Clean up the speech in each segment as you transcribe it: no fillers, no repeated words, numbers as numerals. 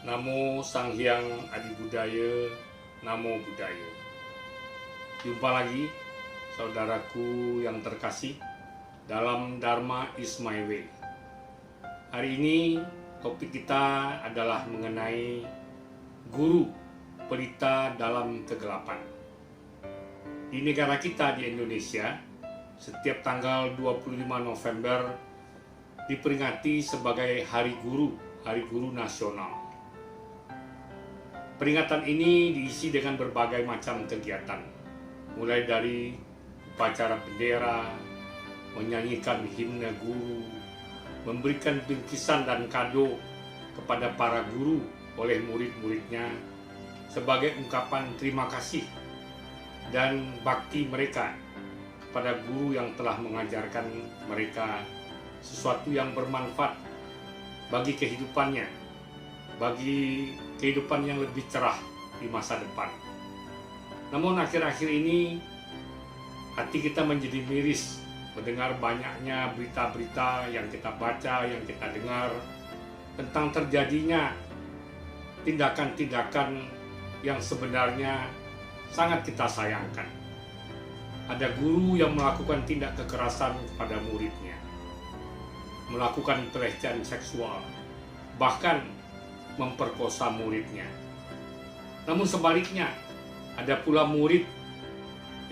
Namo Sang Hyang Adi Budaya, Namo Buddhaya. Jumpa lagi saudaraku yang terkasih dalam Dharma is my way. Hari ini topik kita adalah mengenai guru pelita dalam kegelapan. Di negara kita di Indonesia, setiap tanggal 25 November diperingati sebagai Hari Guru Nasional. Peringatan ini diisi dengan berbagai macam kegiatan, mulai dari upacara bendera, menyanyikan himne guru, memberikan bingkisan dan kado kepada para guru oleh murid-muridnya sebagai ungkapan terima kasih dan bakti mereka pada guru yang telah mengajarkan mereka sesuatu yang bermanfaat bagi kehidupannya, bagi kehidupan yang lebih cerah di masa depan. Namun akhir-akhir ini hati kita menjadi miris mendengar banyaknya berita-berita yang kita baca, yang kita dengar tentang terjadinya tindakan-tindakan yang sebenarnya sangat kita sayangkan. Ada guru yang melakukan tindak kekerasan kepada muridnya, melakukan pelecehan seksual, bahkan memperkosa muridnya. Namun sebaliknya, ada pula murid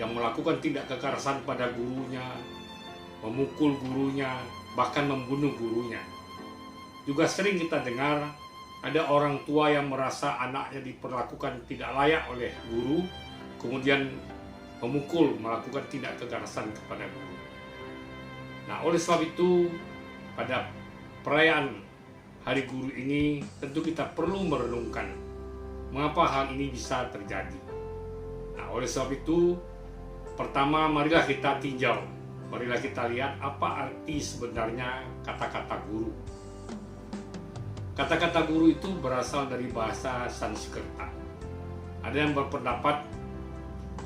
yang melakukan tindak kekerasan pada gurunya, memukul gurunya, bahkan membunuh gurunya. Juga sering kita dengar ada orang tua yang merasa anaknya diperlakukan tidak layak oleh guru, kemudian memukul, melakukan tindak kekerasan kepada guru. Nah, oleh sebab itu, pada perayaan Hari Guru ini tentu kita perlu merenungkan mengapa hal ini bisa terjadi. Nah, oleh sebab itu, pertama marilah kita tinjau, marilah kita lihat apa arti sebenarnya kata-kata guru. Kata-kata guru itu berasal dari bahasa Sanskerta. Ada yang berpendapat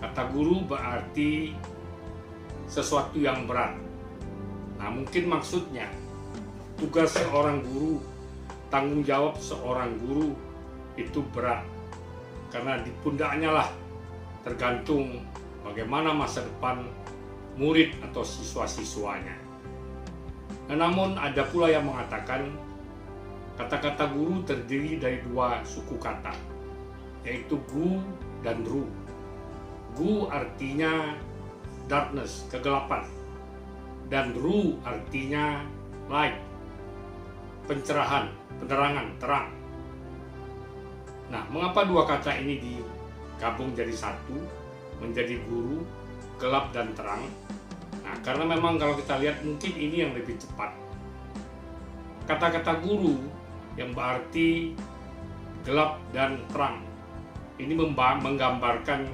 kata guru berarti sesuatu yang berat. Nah, mungkin maksudnya tugas seorang guru, tanggung jawab seorang guru itu berat, karena di pundaknya lah tergantung bagaimana masa depan murid atau siswa-siswanya. Namun ada pula yang mengatakan kata-kata guru terdiri dari dua suku kata, yaitu gu dan ru. Gu artinya darkness, kegelapan, dan ru artinya light, pencerahan, penerangan, terang. Nah, mengapa dua kata ini digabung jadi satu, menjadi guru, gelap dan terang? Nah, karena memang kalau kita lihat mungkin ini yang lebih cepat. Kata-kata guru yang berarti gelap dan terang ini menggambarkan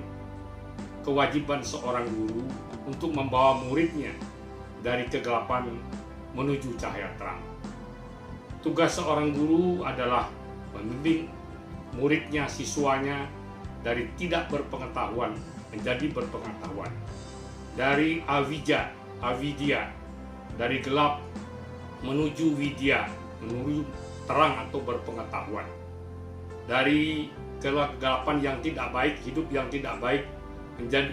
kewajiban seorang guru untuk membawa muridnya dari kegelapan menuju cahaya terang. Tugas seorang guru adalah membimbing muridnya, siswanya dari tidak berpengetahuan menjadi berpengetahuan, dari avidya, dari gelap menuju widya, menuju terang atau berpengetahuan, dari kegelapan yang tidak baik, hidup yang tidak baik,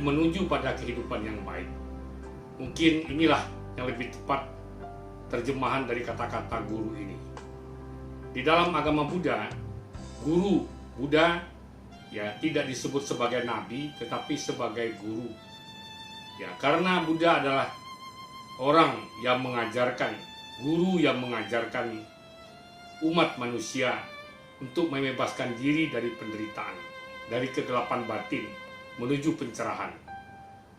menuju pada kehidupan yang baik. Mungkin inilah yang lebih tepat terjemahan dari kata-kata guru ini. Di dalam agama Buddha, guru Buddha ya tidak disebut sebagai nabi, tetapi sebagai guru. Ya, karena Buddha adalah orang yang mengajarkan, guru yang mengajarkan umat manusia untuk membebaskan diri dari penderitaan, dari kegelapan batin menuju pencerahan,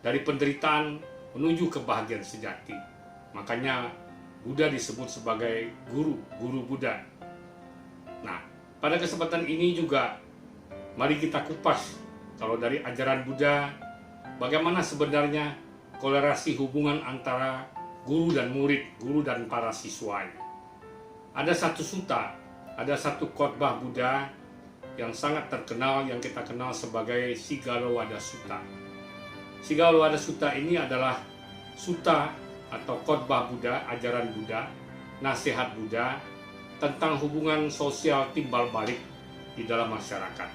dari penderitaan menuju kebahagiaan sejati. Makanya Buddha disebut sebagai guru Buddha. Nah, pada kesempatan ini juga mari kita kupas kalau dari ajaran Buddha bagaimana sebenarnya kolerasi hubungan antara guru dan murid, guru dan para siswanya. Ada satu sutta, ada satu khotbah Buddha yang sangat terkenal yang kita kenal sebagai Sigalowada Sutta. Sigalowada Sutta ini adalah sutta atau khotbah Buddha, ajaran Buddha, nasihat Buddha tentang hubungan sosial timbal balik di dalam masyarakat.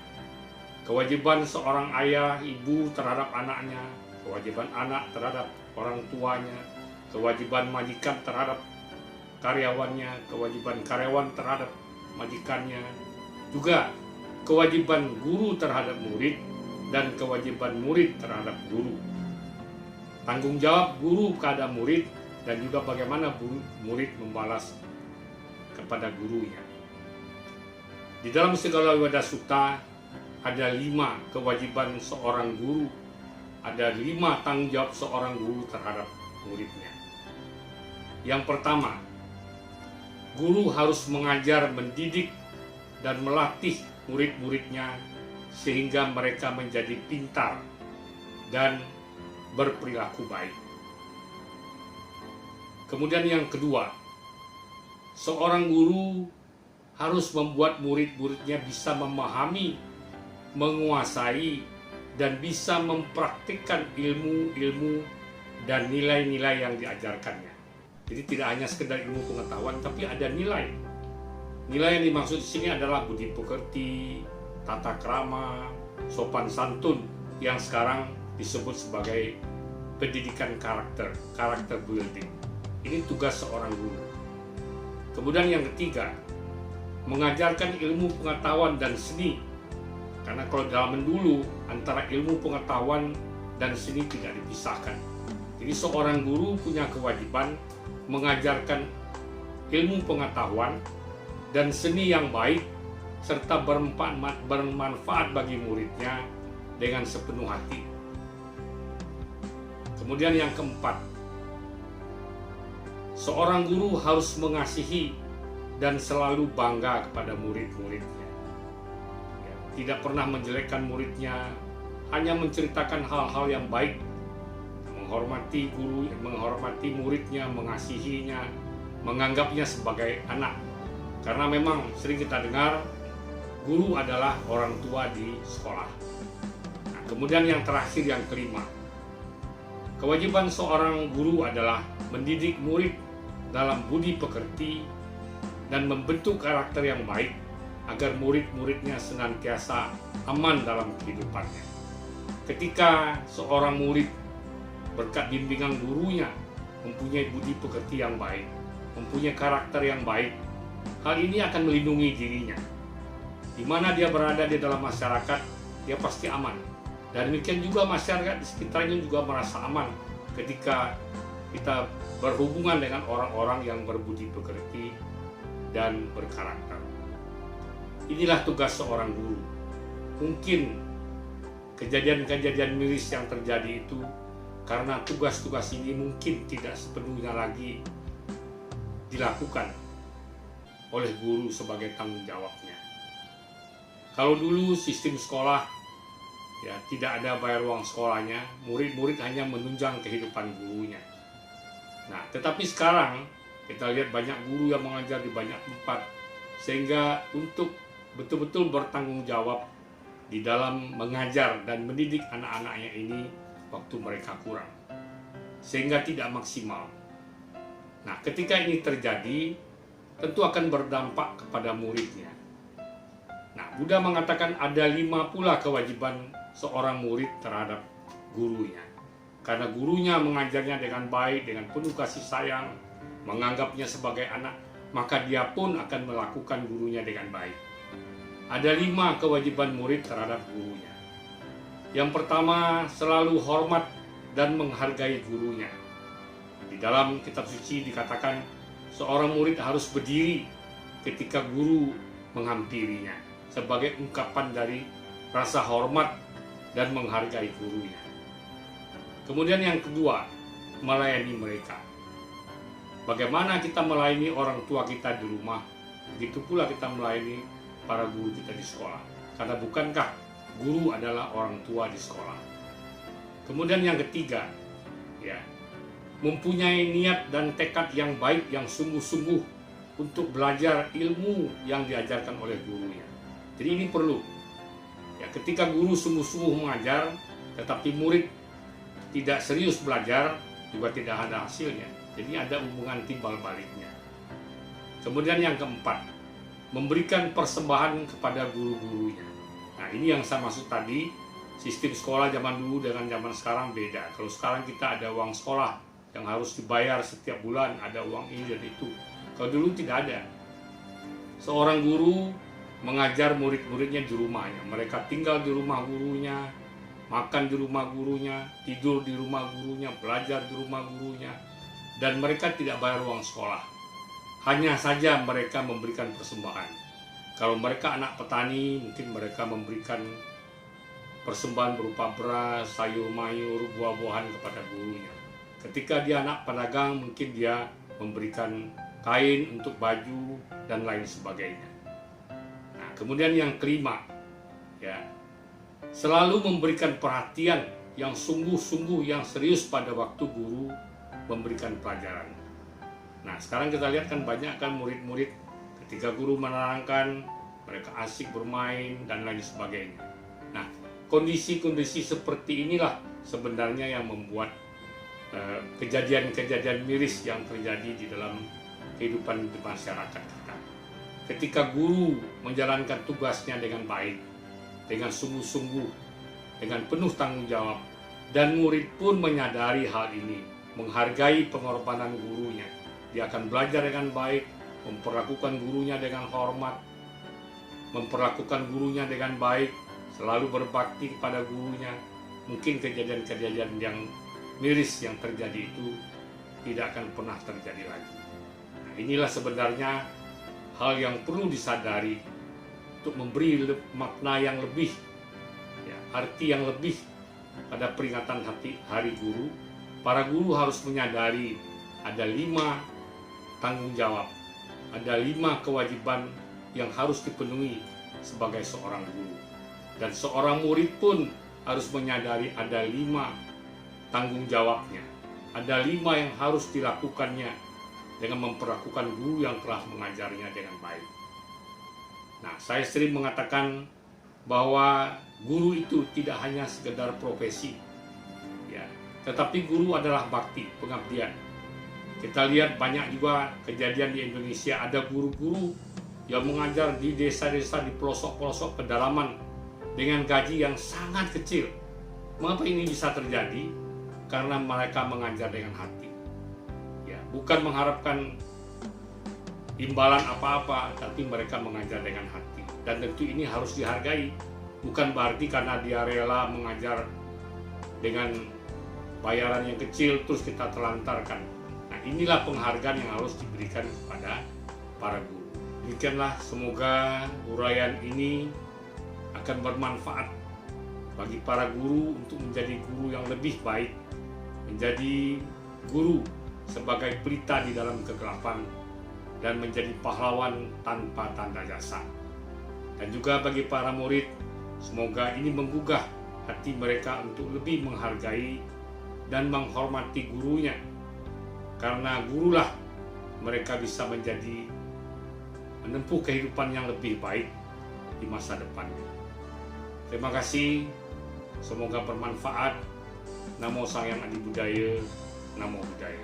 Kewajiban seorang ayah, ibu terhadap anaknya, kewajiban anak terhadap orang tuanya, kewajiban majikan terhadap karyawannya, kewajiban karyawan terhadap majikannya, juga kewajiban guru terhadap murid dan kewajiban murid terhadap guru. Tanggung jawab guru kepada murid dan juga bagaimana murid membalas kepada gurunya. Di dalam segala Wada Sutta ada 5 kewajiban seorang guru, ada 5 tanggung jawab seorang guru terhadap muridnya. Yang pertama, guru harus mengajar, mendidik, dan melatih murid-muridnya sehingga mereka menjadi pintar dan berperilaku baik. Kemudian yang kedua, seorang guru harus membuat murid-muridnya bisa memahami, menguasai, dan bisa mempraktikkan ilmu-ilmu dan nilai-nilai yang diajarkannya. Jadi tidak hanya sekedar ilmu pengetahuan, tapi ada nilai. Nilai yang dimaksud di sini adalah budi pekerti, tata krama, sopan santun yang sekarang disebut sebagai pendidikan karakter building. Ini tugas seorang guru. Kemudian yang ketiga, mengajarkan ilmu pengetahuan dan seni. Karena kalau zaman dulu antara ilmu pengetahuan dan seni tidak dipisahkan. Jadi seorang guru punya kewajiban mengajarkan ilmu pengetahuan dan seni yang baik serta bermanfaat bagi muridnya dengan sepenuh hati. Kemudian yang keempat, seorang guru harus mengasihi dan selalu bangga kepada murid-muridnya. Tidak pernah menjelekkan muridnya, hanya menceritakan hal-hal yang baik, menghormati guru, menghormati muridnya, mengasihinya, menganggapnya sebagai anak. Karena memang sering kita dengar, guru adalah orang tua di sekolah. Nah, kemudian yang terakhir, yang kelima, kewajiban seorang guru adalah mendidik murid dalam budi pekerti dan membentuk karakter yang baik agar murid-muridnya senantiasa aman dalam kehidupannya. Ketika seorang murid berkat bimbingan gurunya mempunyai budi pekerti yang baik, mempunyai karakter yang baik, hal ini akan melindungi dirinya. Di mana dia berada di dalam masyarakat, dia pasti aman. Dan demikian juga masyarakat di sekitarnya juga merasa aman ketika kita berhubungan dengan orang-orang yang berbudi pekerti dan berkarakter. Inilah tugas seorang guru. Mungkin kejadian-kejadian miris yang terjadi itu karena tugas-tugas ini mungkin tidak sepenuhnya lagi dilakukan oleh guru sebagai tanggung jawabnya. Kalau dulu sistem sekolah ya tidak ada bayar uang sekolahnya, murid-murid hanya menunjang kehidupan gurunya. Nah, tetapi sekarang kita lihat banyak guru yang mengajar di banyak tempat, sehingga untuk betul-betul bertanggung jawab di dalam mengajar dan mendidik anak-anaknya ini waktu mereka kurang, sehingga tidak maksimal. Nah, ketika ini terjadi, tentu akan berdampak kepada muridnya. Nah, Buddha mengatakan ada 5 pula kewajiban seorang murid terhadap gurunya. Karena gurunya mengajarnya dengan baik, dengan penuh kasih sayang, menganggapnya sebagai anak, maka dia pun akan melakukan gurunya dengan baik. Ada 5 kewajiban murid terhadap gurunya. Yang pertama, selalu hormat dan menghargai gurunya. Di dalam kitab suci dikatakan, seorang murid harus berdiri ketika guru menghampirinya, sebagai ungkapan dari rasa hormat dan menghargai gurunya. Kemudian yang kedua, melayani mereka. Bagaimana kita melayani orang tua kita di rumah, begitu pula kita melayani para guru kita di sekolah. Karena bukankah guru adalah orang tua di sekolah? Kemudian yang ketiga, ya, mempunyai niat dan tekad yang baik, yang sungguh-sungguh untuk belajar ilmu yang diajarkan oleh gurunya. Jadi ini perlu. Ya, ketika guru sungguh-sungguh mengajar, tetapi murid tidak serius belajar, juga tidak ada hasilnya. Jadi ada hubungan timbal baliknya. Kemudian yang keempat, memberikan persembahan kepada guru-gurunya. Nah, ini yang saya maksud tadi, sistem sekolah zaman dulu dengan zaman sekarang beda. Kalau sekarang kita ada uang sekolah yang harus dibayar setiap bulan, ada uang ini dan itu. Kalau dulu tidak ada. Seorang guru mengajar murid-muridnya di rumahnya. Mereka tinggal di rumah gurunya, makan di rumah gurunya, tidur di rumah gurunya, belajar di rumah gurunya, dan mereka tidak bayar uang sekolah. Hanya saja mereka memberikan persembahan. Kalau mereka anak petani, mungkin mereka memberikan persembahan berupa beras, sayur mayur, buah-buahan kepada gurunya. Ketika dia anak pedagang, mungkin dia memberikan kain untuk baju dan lain sebagainya. Nah, kemudian yang kelima, ya, selalu memberikan perhatian yang sungguh-sungguh, yang serius pada waktu guru memberikan pelajaran. Nah, sekarang kita lihat kan banyak kan murid-murid ketika guru menerangkan, mereka asik bermain dan lain sebagainya. Nah, kondisi-kondisi seperti inilah sebenarnya yang membuat kejadian-kejadian miris yang terjadi di dalam kehidupan di masyarakat kita. Ketika guru menjalankan tugasnya dengan baik, dengan sungguh-sungguh, dengan penuh tanggung jawab, dan murid pun menyadari hal ini, menghargai pengorbanan gurunya, dia akan belajar dengan baik, memperlakukan gurunya dengan hormat, memperlakukan gurunya dengan baik, selalu berbakti kepada gurunya. Mungkin kejadian-kejadian yang miris yang terjadi itu tidak akan pernah terjadi lagi. Nah, inilah sebenarnya hal yang perlu disadari untuk memberi makna yang lebih, ya, arti yang lebih pada peringatan Hari Guru. Para guru harus menyadari ada 5 tanggung jawab, ada 5 kewajiban yang harus dipenuhi sebagai seorang guru. Dan seorang murid pun harus menyadari ada 5 tanggung jawabnya. Ada 5 yang harus dilakukannya dengan memperlakukan guru yang telah mengajarnya dengan baik. Nah, saya sering mengatakan bahwa guru itu tidak hanya sekedar profesi, ya, tetapi guru adalah bakti, pengabdian. Kita lihat banyak juga kejadian di Indonesia, ada guru-guru yang mengajar di desa-desa, di pelosok-pelosok pedalaman dengan gaji yang sangat kecil. Mengapa ini bisa terjadi? Karena mereka mengajar dengan hati, ya, bukan mengharapkan imbalan apa-apa, tapi mereka mengajar dengan hati. Dan tentu ini harus dihargai. Bukan berarti karena dia rela mengajar dengan bayaran yang kecil terus kita telantarkan. Nah, inilah penghargaan yang harus diberikan kepada para guru. Demikianlah, semoga uraian ini akan bermanfaat bagi para guru untuk menjadi guru yang lebih baik, menjadi guru sebagai pelita di dalam kegelapan, dan menjadi pahlawan tanpa tanda jasa. Dan juga bagi para murid, semoga ini menggugah hati mereka untuk lebih menghargai dan menghormati gurunya, karena gurulah mereka bisa menempuh kehidupan yang lebih baik di masa depannya. Terima kasih, semoga bermanfaat. Namo Sang Hyang Adi Budaya, Namo Buddhaya.